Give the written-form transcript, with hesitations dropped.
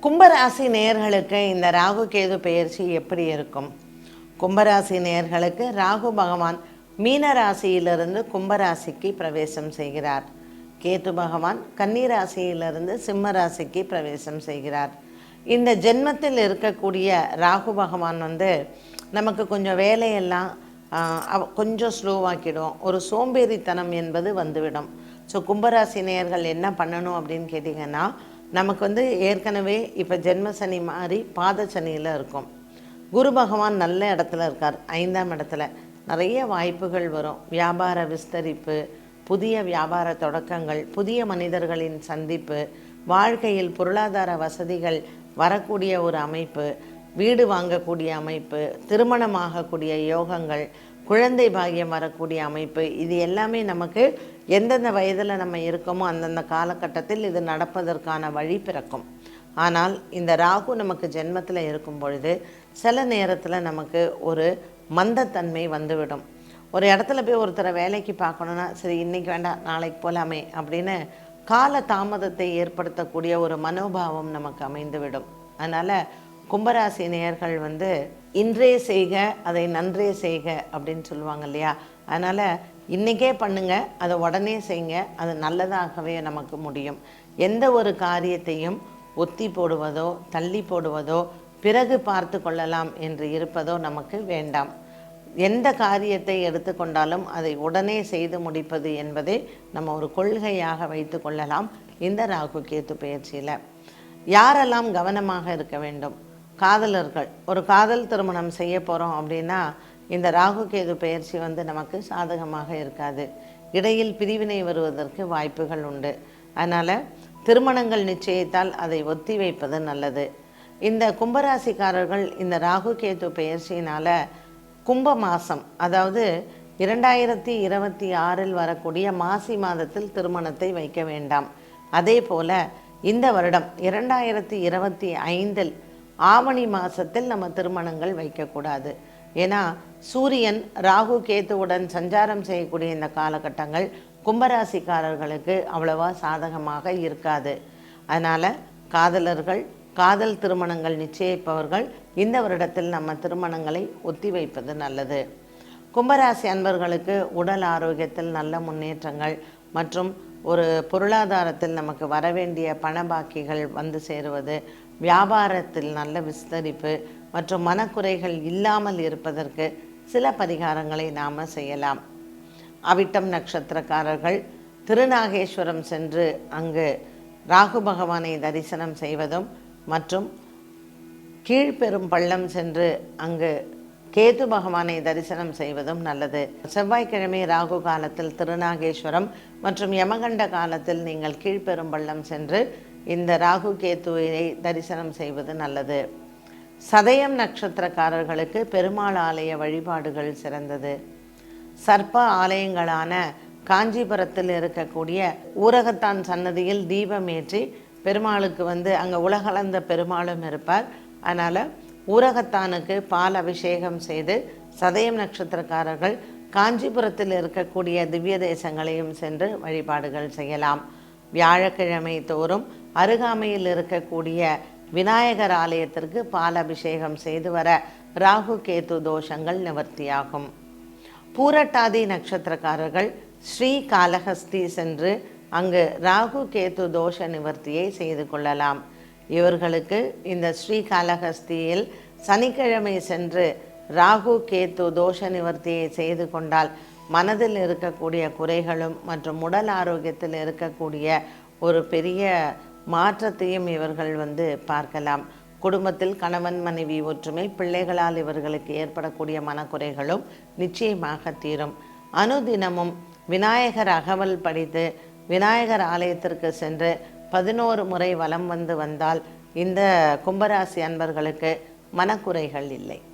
கும்பராசி நேயர்களுக்கு இந்த ராகு கேது பெயர்ச்சி எப்படி இருக்கும்? கும்பராசி நேயர்களுக்கு ராகு பகவான் மீன ராசியிலிருந்து கும்பராசிக்கு பிரவேசம் செய்கிறார். கேது பகவான் கன்னி ராசியிலிருந்து சிம்ம ராசிக்கு பிரவேசம் செய்கிறார். இந்த ஜென்மத்தில் இருக்கக்கூடிய ராகு பகவான் நமக்கு கொஞ்சம் வேலையெல்லாம் கொஞ்சம் ஸ்லோவாக்கிடும். ஒரு சோம்பேறித்தனம் என்பது வந்துவிடும். ஸோ கும்பராசி நேயர்கள் என்ன பண்ணணும் அப்படின்னு கேட்டிங்கன்னா, நமக்கு ஏற்கனவே இப்போ ஜென்ம சனி மாதிரி பாத சனியில் இருக்கும். குரு பகவான் நல்ல இடத்துல இருக்கார், 5ஆம் இடத்துல. நிறைய வாய்ப்புகள் வரும். வியாபார விஸ்தரிப்பு, புதிய வியாபார தொடக்கங்கள், புதிய மனிதர்களின் சந்திப்பு, வாழ்க்கையில் பொருளாதார வசதிகள் வரக்கூடிய ஒரு அமைப்பு, வீடு வாங்கக்கூடிய அமைப்பு, திருமணமாகக்கூடிய யோகங்கள், குழந்தை பாக்கியம் வரக்கூடிய அமைப்பு, இது எல்லாமே நமக்கு எந்தெந்த வயதில் நம்ம இருக்கோமோ அந்தந்த காலகட்டத்தில் இது நடப்பதற்கான வழி பிறக்கும். ஆனால் இந்த ராகு நமக்கு ஜென்மத்தில் இருக்கும் பொழுது சில நேரத்தில் நமக்கு ஒரு மந்தத்தன்மை வந்துவிடும். ஒரு இடத்துல போய் ஒருத்தரை வேலைக்கு பார்க்கணுன்னா, சரி இன்றைக்கி வேண்டாம் நாளைக்கு போகலாமே அப்படின்னு கால தாமதத்தை ஏற்படுத்தக்கூடிய ஒரு மனோபாவம் நமக்கு அமைந்துவிடும். அதனால் கும்பராசி நேயர்கள் இன்றே செய்க அதை நன்றே செய்க அப்படின்னு சொல்லுவாங்க இல்லையா? அதனால் இன்றைக்கே பண்ணுங்க, அதை உடனே செய்யுங்க, அது நல்லதாகவே நமக்கு முடியும். எந்த ஒரு காரியத்தையும் ஒத்தி போடுவதோ தள்ளி போடுவதோ பிறகு பார்த்து கொள்ளலாம் என்று இருப்பதோ நமக்கு வேண்டாம். எந்த காரியத்தை எடுத்துக்கொண்டாலும் அதை உடனே செய்து முடிப்பது என்பதை நம்ம ஒரு கொள்கையாக வைத்து கொள்ளலாம். இந்த ராகு கேது பெயர்ச்சியில் யாரெல்லாம் கவனமாக இருக்க வேண்டும்? காதலர்கள், ஒரு காதல் திருமணம் செய்ய போகிறோம் அப்படின்னா இந்த ராகு கேது பெயர்ச்சி நமக்கு சாதகமாக இருக்காது. இடையில் பிரிவினை வருவதற்கு வாய்ப்புகள் உண்டு. அதனால் திருமணங்கள் நிச்சயித்தால் அதை ஒத்தி வைப்பது நல்லது. இந்த கும்பராசிக்காரர்கள் இந்த ராகு கேது பெயர்ச்சியினால் கும்ப மாதம், அதாவது 2026 வரக்கூடிய மாசி மாதத்தில் திருமணத்தை வைக்க வேண்டாம். அதே போல் இந்த வருடம் 2025 ஆவணி மாதத்தில் நம்ம திருமணங்கள் வைக்கக்கூடாது. ஏன்னா சூரியன் ராகு கேத்துவுடன் சஞ்சாரம் செய்யக்கூடிய இந்த காலகட்டங்கள் கும்பராசிக்காரர்களுக்கு அவ்வளவா சாதகமாக இருக்காது. அதனால் காதலர்கள், காதல் திருமணங்கள் நிச்சயிப்பவர்கள் இந்த வருடத்தில் நம்ம திருமணங்களை ஒத்தி வைப்பது நல்லது. கும்பராசி அன்பர்களுக்கு உடல் ஆரோக்கியத்தில் நல்ல முன்னேற்றங்கள் மற்றும் ஒரு பொருளாதாரத்தில் நமக்கு வரவேண்டிய பண பாக்கிகள் சேருவது, வியாபாரத்தில் நல்ல விஸ்தரிப்பு மற்றும் மனக்குறைகள் இல்லாமல் இருப்பதற்கு சில பரிகாரங்களை நாம் செய்யலாம். அவிட்டம் நட்சத்திரக்காரர்கள் திருநாகேஸ்வரம் சென்று அங்கு ராகு பகவானை தரிசனம் செய்வதும் மற்றும் கீழ்பெரும் பள்ளம் சென்று அங்கு கேது பகவானை தரிசனம் செய்வதும் நல்லது. செவ்வாய்க்கிழமை ராகு காலத்தில் திருநாகேஸ்வரம் மற்றும் யமகண்ட காலத்தில் நீங்கள் கீழ்பெரும்பள்ளம் சென்று இந்த ராகு கேத்துவை தரிசனம் செய்வது நல்லது. சதயம் நட்சத்திரக்காரர்களுக்கு பெருமாள் ஆலய வழிபாடுகள் சிறந்தது. சர்ப்ப ஆலயங்களான காஞ்சிபுரத்தில் இருக்கக்கூடிய ஊரகத்தான் சன்னதியில் தீபம் ஏற்றி பெருமாளுக்கு அங்கே உலகளந்த பெருமாளும் இருப்பார். அதனால் ஊரகத்தானுக்கு பால் அபிஷேகம் செய்து சதயம் நட்சத்திரக்காரர்கள் காஞ்சிபுரத்தில் இருக்கக்கூடிய திவ்ய தேசங்களையும் சென்று வழிபாடுகள் செய்யலாம். வியாழக்கிழமை தோறும் அருகாமையில் இருக்கக்கூடிய விநாயகர் ஆலயத்திற்கு பால் அபிஷேகம் செய்து வர ராகு கேது தோஷங்கள் நிவர்த்தியாகும். பூரட்டாதி நட்சத்திரக்காரர்கள் ஸ்ரீ காளஹஸ்தி சென்று அங்கு ராகு கேது தோஷ நிவர்த்தியை செய்து கொள்ளலாம். இவர்களுக்கு இந்த ஸ்ரீ காளஹஸ்தியில் சனிக்கிழமை சென்று ராகு கேத்து தோஷ நிவர்த்தியை செய்து கொண்டால் மனதில் இருக்கக்கூடிய குறைகளும் மற்றும் உடல் ஆரோக்கியத்தில் இருக்கக்கூடிய ஒரு பெரிய மாற்றத்தையும் இவர்கள் பார்க்கலாம். குடும்பத்தில் கணவன் மனைவி ஒற்றுமை, பிள்ளைகளால் இவர்களுக்கு ஏற்படக்கூடிய மனக்குறைகளும் நிச்சயமாக தீரும். அனுதினமும் விநாயகர் அகவல் படித்து விநாயகர் ஆலயத்திற்கு சென்று 11 முறை வலம் வந்தால் இந்த கும்பராசி அன்பர்களுக்கு மனக்குறைகள் இல்லை.